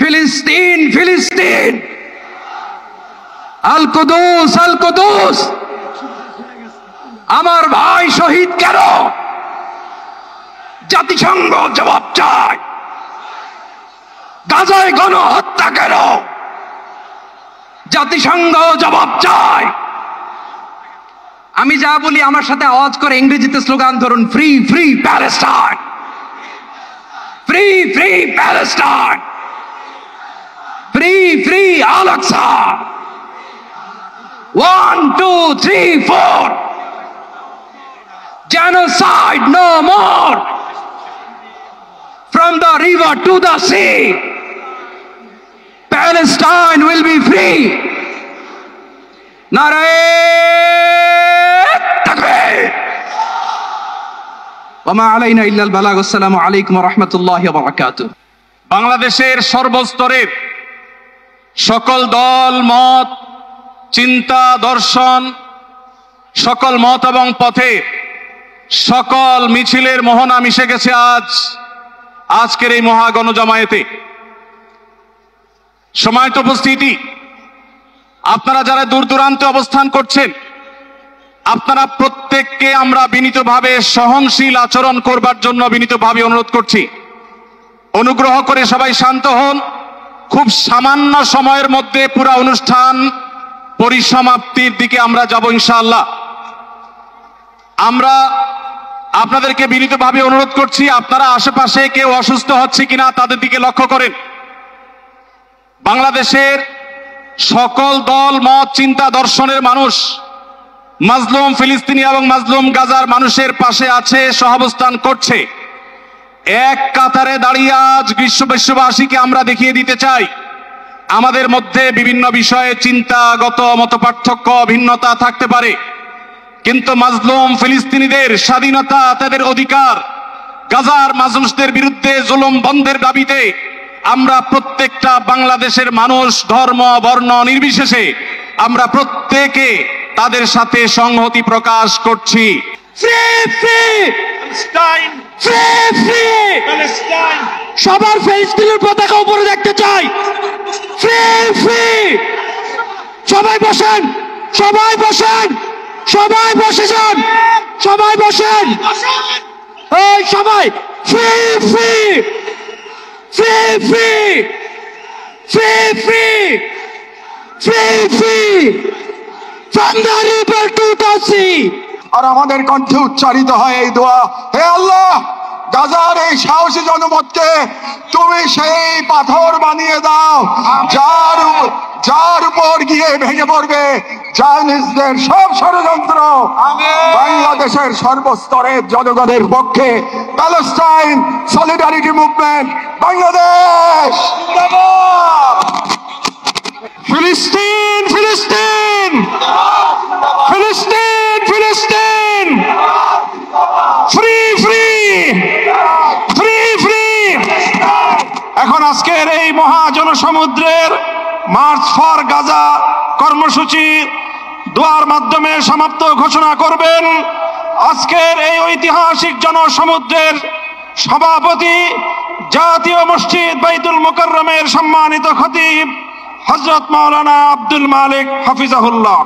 ফিলিস্তিন ফিলিস্তিন, আল কুদুস আল কুদুস। আমার ভাই শহীদ কেন? জাতিসংঘ জবাব চায়। গাজায় গণহত্যা কেন? জাতিসংঘ জবাব চায়। আমি যা বলি আমার সাথে আওয়াজ করে ইংরেজিতে স্লোগান ধরুন, free free Palestine, free free Palestine, free free Al Aqsa. 1 2 3 4, genocide no more, from the river to the sea, Palestine will be free. নারে তাকবীর। ওয়া মা আলাইনা ইল্লাল বালাগ। আসসালামু আলাইকুম ওয়া রাহমাতুল্লাহি ওয়া বারাকাতুহু। বাংলাদেশের সর্বস্তরের সকল দল মত, চিন্তা, দর্শন, সকল মত এবং পথে সকল মিছিলের মোহনা মিশে গেছে আজকের এই মহা গণজামায়াতে। সময়ত উপস্থিতি, আপনারা যারা দূর দূরান্তে অবস্থান করছেন, আপনারা প্রত্যেককে আমরা বিনীতভাবে সহনশীল আচরণ করবার জন্য বিনীতভাবে অনুরোধ করছি। অনুগ্রহ করে সবাই শান্ত হন। খুব সামান্য সময়ের মধ্যে পুরো অনুষ্ঠান পরিসমাপ্তির দিকে আমরা যাব ইনশাআল্লাহ। আমরা আপনাদেরকে বিনীতভাবে অনুরোধ করছি, আপনারা আশেপাশে কেউ অসুস্থ হচ্ছে কিনা তাদের দিকে লক্ষ্য করেন। বাংলাদেশের সকল দল মত, চিন্তা, দর্শনের মানুষ মাজলুম ফিলিস্তিনি এবং মাজলুম গাজার মানুষের পাশে আছে, সহাবস্থান করছে। এক কাতারে দাঁড়িয়ে আজ বিশ্ববাসীকে আমরা দেখিয়ে দিতে চাই, আমাদের মধ্যে বিভিন্ন বিষয়ে চিন্তাগত মতপার্থক্য, ভিন্নতা থাকতে পারে, কিন্তু মাজলুম ফিলিস্তিনিদের স্বাধীনতা, তাদের অধিকার, গাজার মানুষদের বিরুদ্ধে জুলুম বন্ধের দাবিতে আমরা প্রত্যেকটা বাংলাদেশের মানুষ ধর্ম বর্ণ নির্বিশেষে আমরা প্রত্যেকে তাদের সাথে সংহতি প্রকাশ করছি। Free free Palestine, free free Palestine. সবার ফিলিস্তিনের পতাকা উপরে দেখতে চাই। Free free. সবাই বসেন, সবাই বসেন, সবাই বসে যান, সবাই বসেন, এই সবাই। Free free, free free, free free, free free, from the river to the sea. আর আমাদের কণ্ঠে উচ্চারিত হয় এই দোয়া, হে আল্লাহ, গাজার এই সাহসী জনপদকে তুমি সেই পাথর বানিয়ে দাও যার উপর গিয়ে ভেঙে পড়বে জায়নিস্টদের সব ষড়যন্ত্র। বাংলাদেশের সর্বস্তরের জনগণের পক্ষে প্যালেস্টাইন সলিডারিটি মুভমেন্ট বাংলাদেশ। ফিলিস্তিন ফিলিস্তিন, ফিলিস্তিন ফিলিস্তিন, ফ্রি ফ্রি, ফ্রি ফ্রি। এখন আজকের এই মহা জনসমুদ্রের মার্চ ফর গাজা কর্মসূচি দোয়ার মাধ্যমে সমাপ্ত ঘোষণা করবেন আজকের এই ঐতিহাসিক জনসমুদ্রের সভাপতি, জাতীয় মসজিদ বাইতুল মুকাররমের সম্মানিত খতিব হযরত মাওলানা আব্দুল মালিক হাফিজাহুল্লাহ।